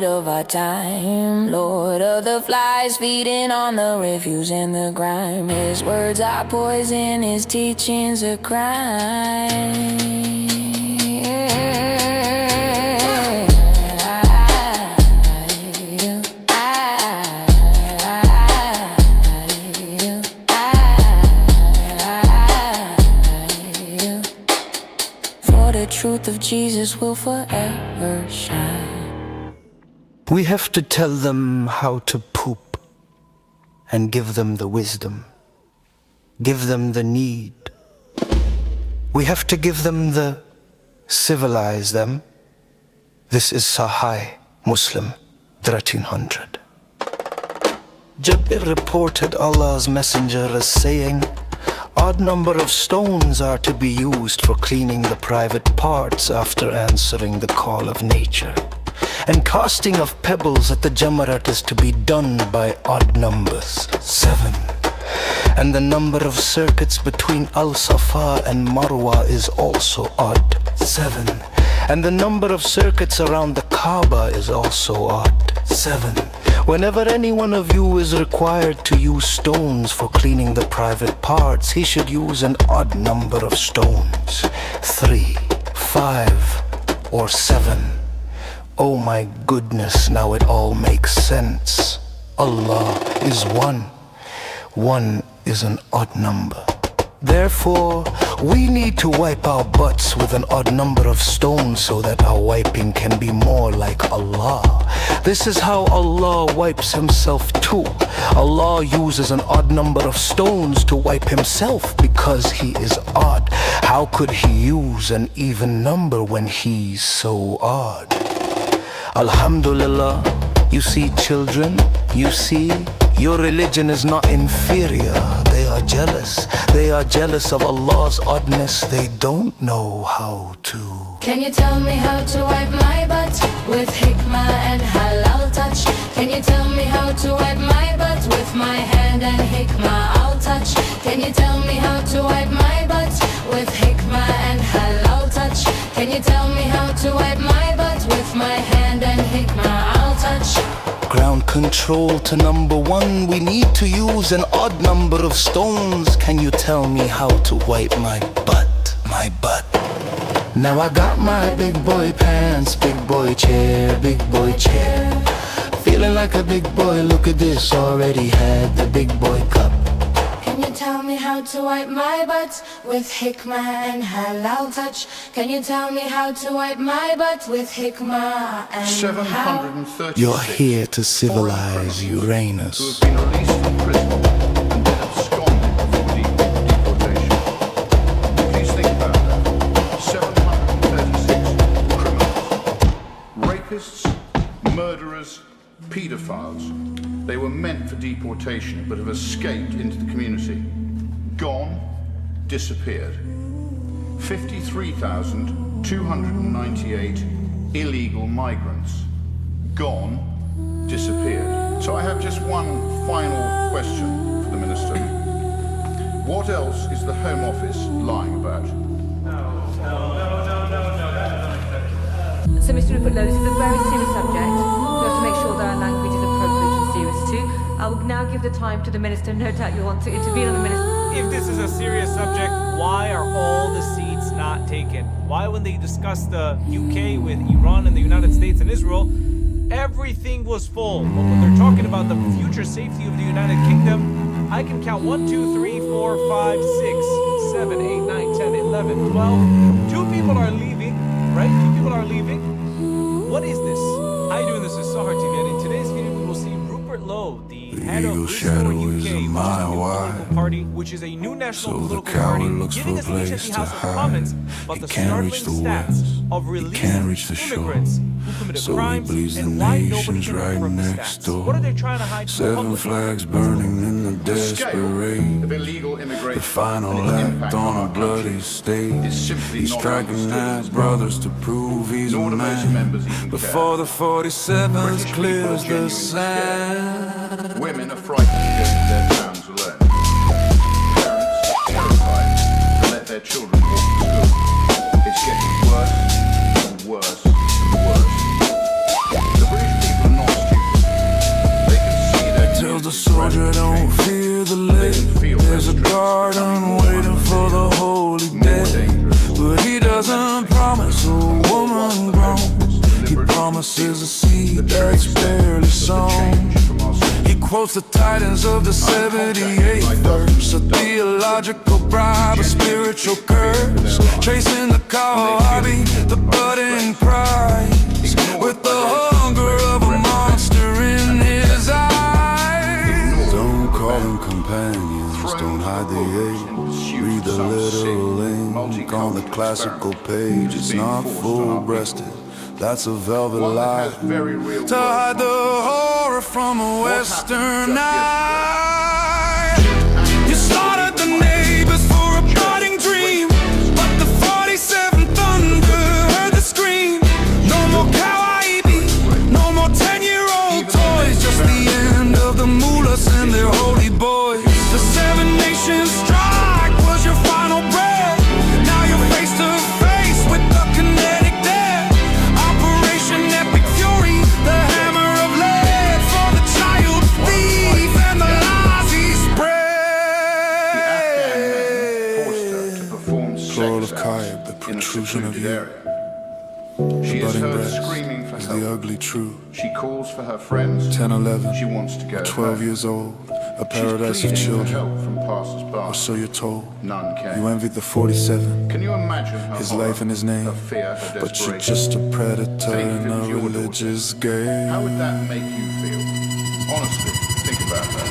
of our time, Lord of the flies feeding on the refuse and the grime. His words are poison, his teachings are crime. For the truth of Jesus will forever shine. We have to tell them how to poop and give them the wisdom, give them the need. We have to give them the civilize them. This is Sahih Muslim 1300. Jabir reported Allah's messenger as saying, odd number of stones are to be used for cleaning the private parts after answering the call of nature. And casting of pebbles at the Jamarat is to be done by odd numbers, 7. And the number of circuits between Al-Safa and Marwa is also odd, 7. And the number of circuits around the Kaaba is also odd, 7. Whenever any one of you is required to use stones for cleaning the private parts, he should use an odd number of stones, 3, 5, or 7. Oh my goodness, now it all makes sense. Allah is one. One is an odd number. Therefore, we need to wipe our butts with an odd number of stones so that our wiping can be more like Allah. This is how Allah wipes himself too. Allah uses an odd number of stones to wipe himself because he is odd. How could he use an even number when he's so odd? Alhamdulillah, you see children, you see, your religion is not inferior. They are jealous. They are jealous of Allah's oddness. They don't know how to. Can you tell me how to wipe my butt with hikmah and halal touch? Can you tell me how to wipe my butt with my hand and hikmah I'll touch? Can you tell me how to wipe my butt with hikmah and halal touch? Can you tell me how to wipe my butt with my hand and hikmah I'll touch? Ground control to number 1, we need to use an odd number of stones. Can you tell me how to wipe my butt, my butt? Now I got my big boy pants, big boy chair, big boy chair. Feeling like a big boy, look at this, already had the big boy cup. Can you tell me how to wipe my butt with hikmah and halal touch? Can you tell me how to wipe my butt with hikmah and 736 You're here to civilize Uranus. who have been released from prison and then absconded from deportation. Please think about that. 736 criminals. Rapists, murderers, paedophiles. They were meant for deportation but have escaped into the community. Gone, disappeared. 53,298 illegal migrants. Gone, disappeared. So I have just one final question for the Minister. What else is the Home Office lying about? So, Mr. Rupert, this is a very serious subject. We have to make sure that our language is appropriate and serious too. I will now give the time to the Minister. No doubt you'll want to intervene on the Minister. If this is a serious subject, why are all the seats not taken? Why, when they discussed the UK with Iran and the United States and Israel, everything was full? But when they're talking about the future safety of the United Kingdom, I can count 1, 2, 3, 4, 5, 6, 7, 8, 9, 10, 11, 12. 2 people are leaving, right? 2 people are leaving. What is this? How are you doing? This is Sahar TV, and in today's video we will see Rupert Lowe, the head of Restore UK, which is a new political party, which is a new national political party, giving a speech at the House of Commons about the startling stats of releasing immigrants who committed crimes and why nobody can confirm the stats. What are they trying to hide from the public? 7 flags burning in the The scale desperate. of illegal immigration The final and its act impact on our a bloody country state. is simply He's not striking understood. at brothers to prove he's a Nor do most members man. even Before care. the 47th British people are clears the genuinely sand. Women are frightened to go to their towns alone. Parents terrified to let their children walk to school. It's getting worse and worse and worse. The British people soldier don't fear the lift. There's a garden waiting for the holy dead, but he doesn't promise a woman grown. He promises a seed that's barely sown. He quotes the titans of the 78th verse, a theological bribe, a spiritual curse, chasing the kohlrabi, the budding prize, with the hunger of a monster in his eyes. Don't call them companions, don't hide the age. Read the literal ink on the classical page. It's not full-breasted, that's a velvet lie, to hide the horror from a western eye. You slaughtered the neighbors for a budding dream, but the 47 Thunder heard the scream. No more kawaii, no more 10-year-old toys, just the end of the mullahs and their holy boys. The Seven Nations strike was your final breath. Now you're face to face with the kinetic death. Operation Epic Fury, the hammer of lead for the child thief and the lies he spread. Plural of Kaib, the protrusion of you. She is Budding heard breast screaming for is help. the ugly truth. She calls for her friends. 10, 11, She wants to go 12 home. years old, a She's paradise of pleading for children, help from or passers-by. so you're told. None came. You envied the 47, Can you imagine her his horror, life and his name, her fear, her but you're desperation? just a predator Take in it a to your religious game. How would that make you feel? Honestly, think about that.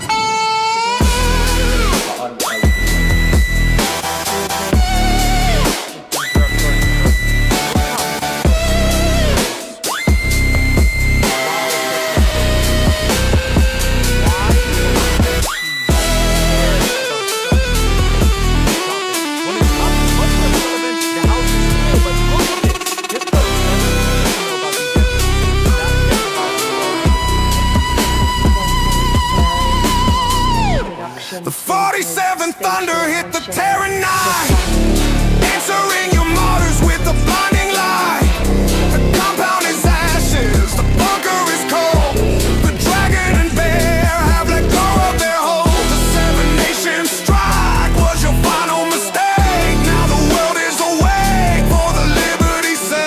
The 47 Thunder hit the tearing night, answering your martyrs with a blinding light. The compound is ashes, the bunker is cold. The dragon and bear have let go of their hold. The Seven Nations strike was your final mistake. Now the world is awake for the liberty's sake.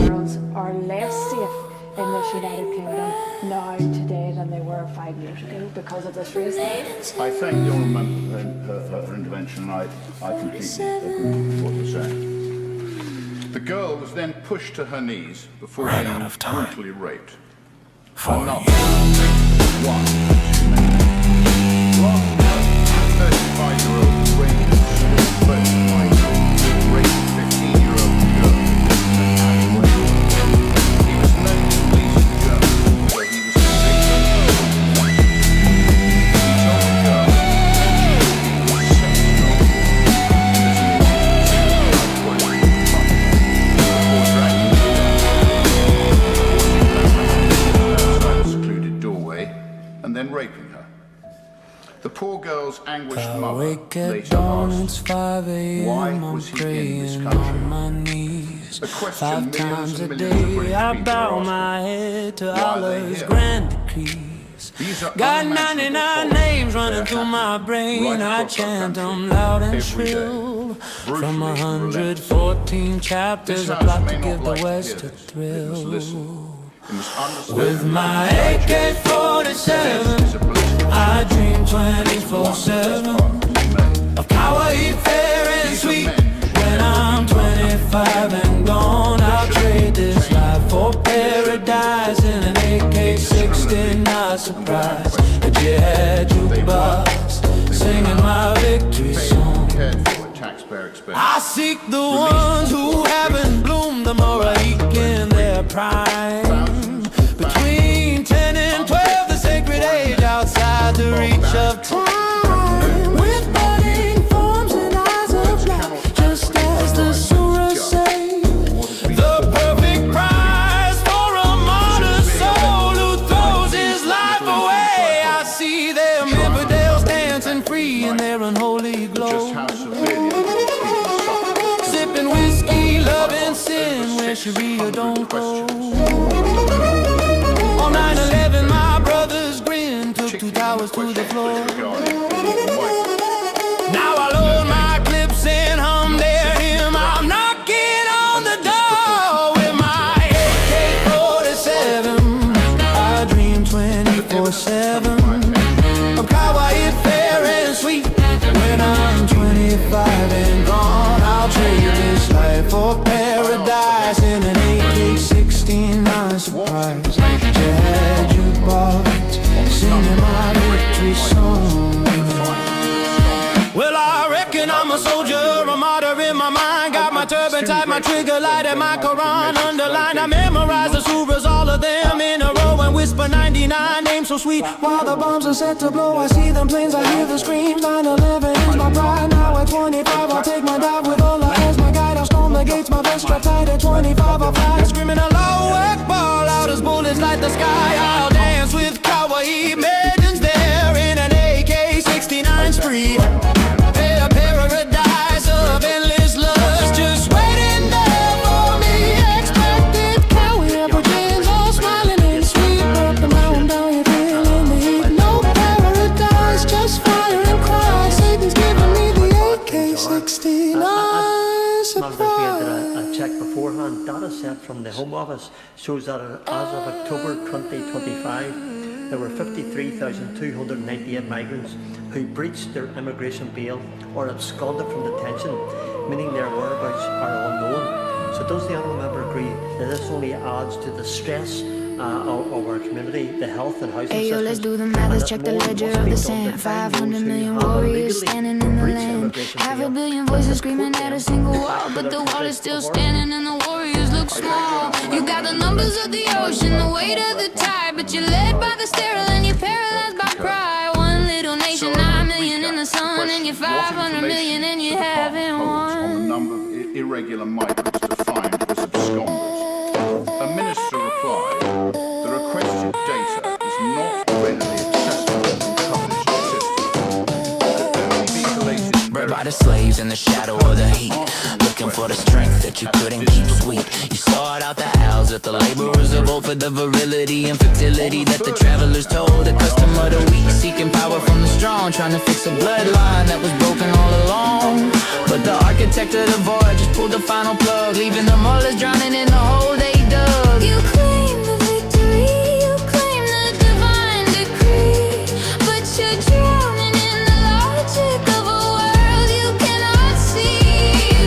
Girls are less safe in this United Kingdom now today than they were 5 years ago because of this race. I thank the honourable member for her intervention, and I completely agree with what you're saying. The girl was then pushed to her knees before being brutally raped. Another. One. Rather than 35-year-old raped, 35-year-old raped 15-year-old girl. He was known to police in Germany, where he was convicted. He told the girl he was sexual before dragging her outside a secluded doorway and then raping her. The poor girl's anguished mother Wake at later dawn, it's asked, 5 why a.m. I'm was he in this praying country? on my knees. A question 5 millions times a and millions of day British I people bow are my asking. head to Why are they Allah's here? grand decrees. These are Got unimaginable 99 faults names that running are through my happening brain. right I across our chant country them loud and every day. shrill. Brutally From relentless. 114 chapters, This I House plot may to not give the like to West hear a this. It must thrill. listen. It must understand With that my this is AK-47, a political I dream one 24/7 part to be made. of power, eat fair and These are sweet. men When I'm 25 and gone, I'll trade this life for paradise in an AK-60, not surprise. A jihad jukebox, singing my victory song. cared for at taxpayer expense. I seek the ones who haven't bloomed the Moraik in their prime. Between 10 and 12, the sacred age outside the reach of time. With budding forms and eyes of light, just as the surah say. The perfect prize for a martyr soul who throws his life away. I see them infidels dancing free in their unholy glow. Just how severely people suffer. Sipping whiskey, loving sin, tertiary or don't go. On 9/11, my brother's grin took 2 towers to the floor. Now I load my clips and hum their hymn. I'm knocking on the door with my AK-47. I dream 24/7 of Kawaii fair and sweet. When I'm 25 and gone, I'll trade this life for paradise in an AK-69 surprise. Jazz jukebox singing my victory song. Well, I reckon I'm a soldier, a martyr in my mind. Got my turban tied, my trigger light, and my Quran underlined. I memorized the surahs, all of them in a row, and whisper 99 names so sweet. While the bombs are set to blow, I see them planes, I hear the screams. 9/11 is my pride. Now at 25, I'll take my dive with Allah as my guide. I'll storm the gates, my vest strapped tight. At 25, I'll fly, screaming Allahu Akbar, loud as bullets light the sky. I'll dance with Kawaii maidens there in an AK-69 spree. A paradise of endless lust just waiting there for me. Expected Kawaii Aboriginals all smiling and sweet. Up the mountain down, you're feeling the heat. No paradise, just fire and cry. Satan's giving me the AK-69 surprise. I checked beforehand. Data set from the Home Office shows that as of October 2025, there were 53,298 migrants who breached their immigration bail or absconded from detention, meaning their whereabouts are unknown. So does the honourable member agree that this only adds to the stress of our community, the health and housing Ayo, systems? let's do the math, let's check the ledger of the sand. 500 million warriors standing in the land. 500 million voices screaming at a single wall, but the wall is still standing and the warriors look small. You got the numbers of the ocean, the weight of the tide, but you're led by the sterile and you're paralyzed by pride. One little nation, 9 million in the sun, and you're 500 million and you haven't On won. the number of irregular migrants defined as absconders. A minister replied, the requested data is not readily accessible in published statistics. It could only be collated in Bred by the slaves in the shadow of the heat, looking for the strength that you couldn't keep sweet. You sought out the owls that the laborers of old for the virility and fertility that the travelers told. The custom of the weak, seeking power from the strong, trying to fix a bloodline that was broken all along. But the architect of the void just pulled the final plug, leaving them all as drowning in the hole they dug. You claim the victory, you claim the divine decree, but you're drowning in the logic of a world you cannot see.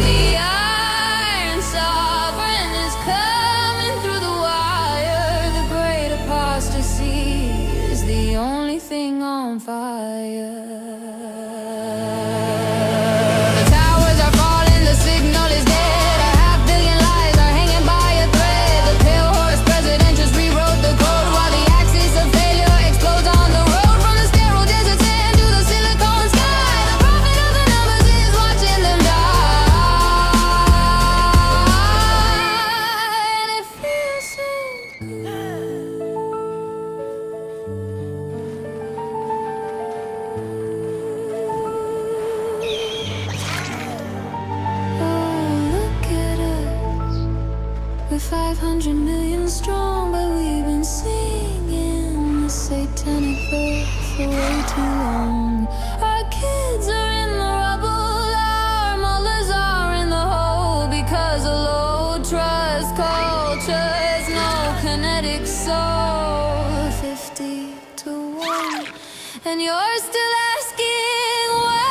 The Iron Sovereign is coming through the wire. The great apostasy is the only thing on fire. The towers are falling, the signal is dead. A half billion lies are hanging by a thread. The pale horse president just rewrote the code while the axis of failure explodes on the road. From the sterile desert sand to the silicon sky, the prophet of the numbers is watching them die. And it feels so look at us. We're 500 million strong, but we've been singing the satanic verse for way too long. Our kids are in the rubble, our mothers are in the hole, because a low trust culture has no kinetic soul. 50 to 1, and you're still asking why.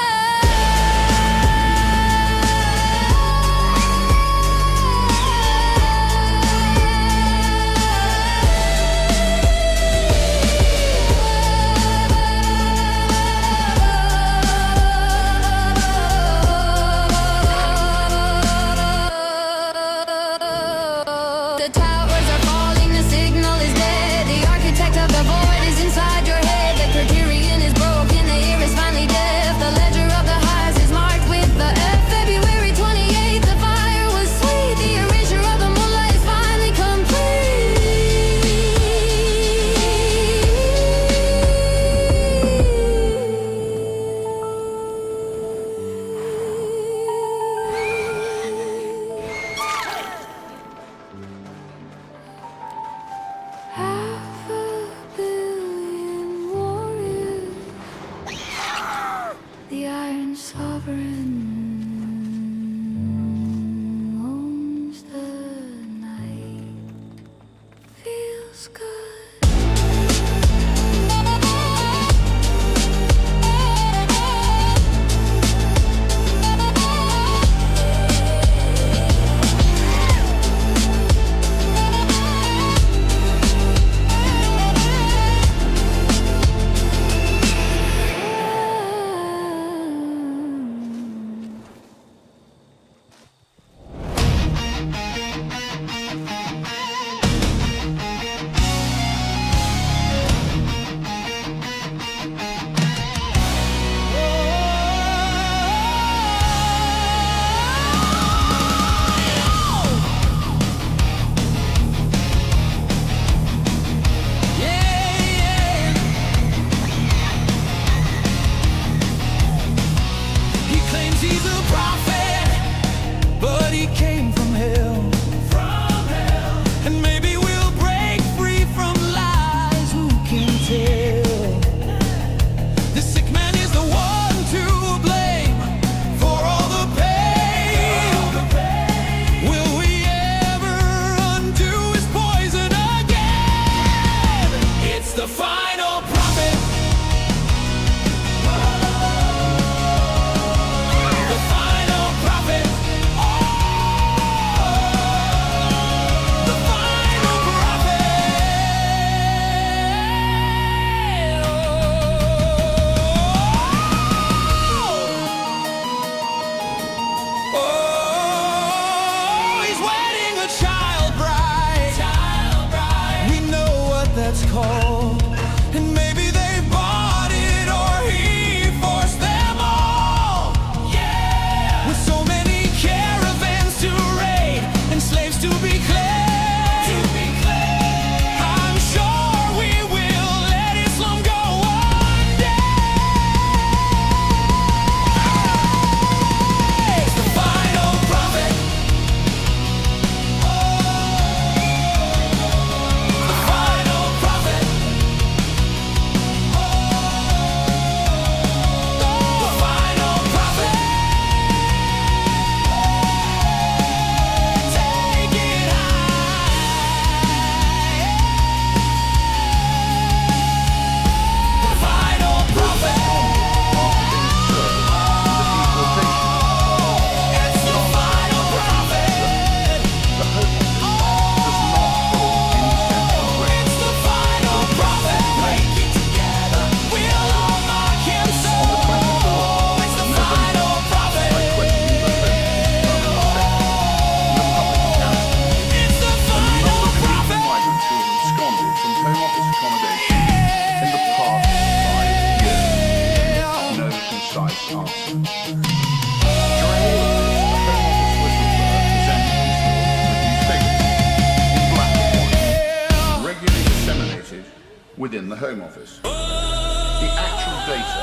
the Home Office. The actual data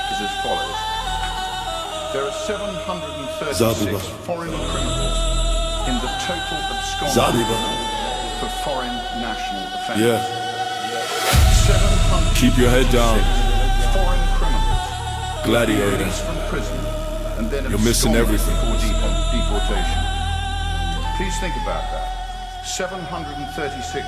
is as follows. There are 736 foreign criminals in the total absconding for foreign national offences. Yeah. 700 Keep your head down. foreign criminals Gladiator. released from prison and then You're missing absconded everything. before deportation. Please think about that. 736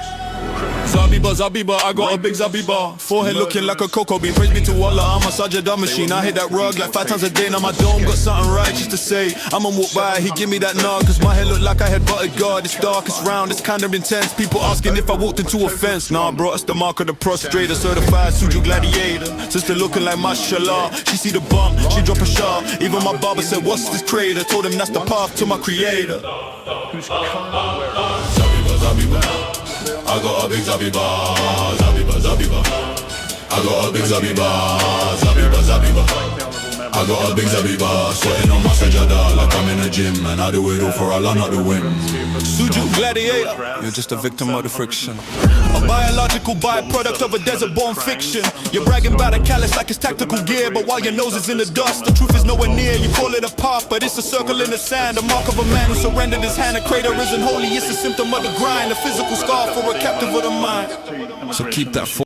criminals. Zabiba, I got a big Zabiba. Forehead looking like a cocoa bean. Praise be to Allah, I'm a Sajada machine. I hit that rug like 5 times a day. Now my dome got something righteous to say. I'ma walk by, he give me that nod. Cause my head look like I had buttered God. It's dark, it's round, it's kind of intense. People asking if I walked into a fence. Nah, bro, it's the mark of the prostrator. Certified Suju gladiator. Sister looking like mashallah. She see the bump, she drop a shot. Even my barber said, what's this crater? Told him that's the path to my creator. Who's currently wearing Zabiba, I got a big Zabiba, Zabiba. I got a big Zabiba, Zabiba. I got a big Zabiba, sweating on my sajada like I'm in a gym. And I do it all for Allah, not the whim. Suju gladiator, you're just a victim of the friction. A biological byproduct of a desert-born fiction. You're bragging about a callus like it's tactical gear, but while your nose is in the dust, the truth is nowhere near. You call it a path, but it's a circle in the sand. A mark of a man who surrendered his hand. A crater isn't holy, it's a symptom of the grind. A physical scar for a captive of the mind. So keep that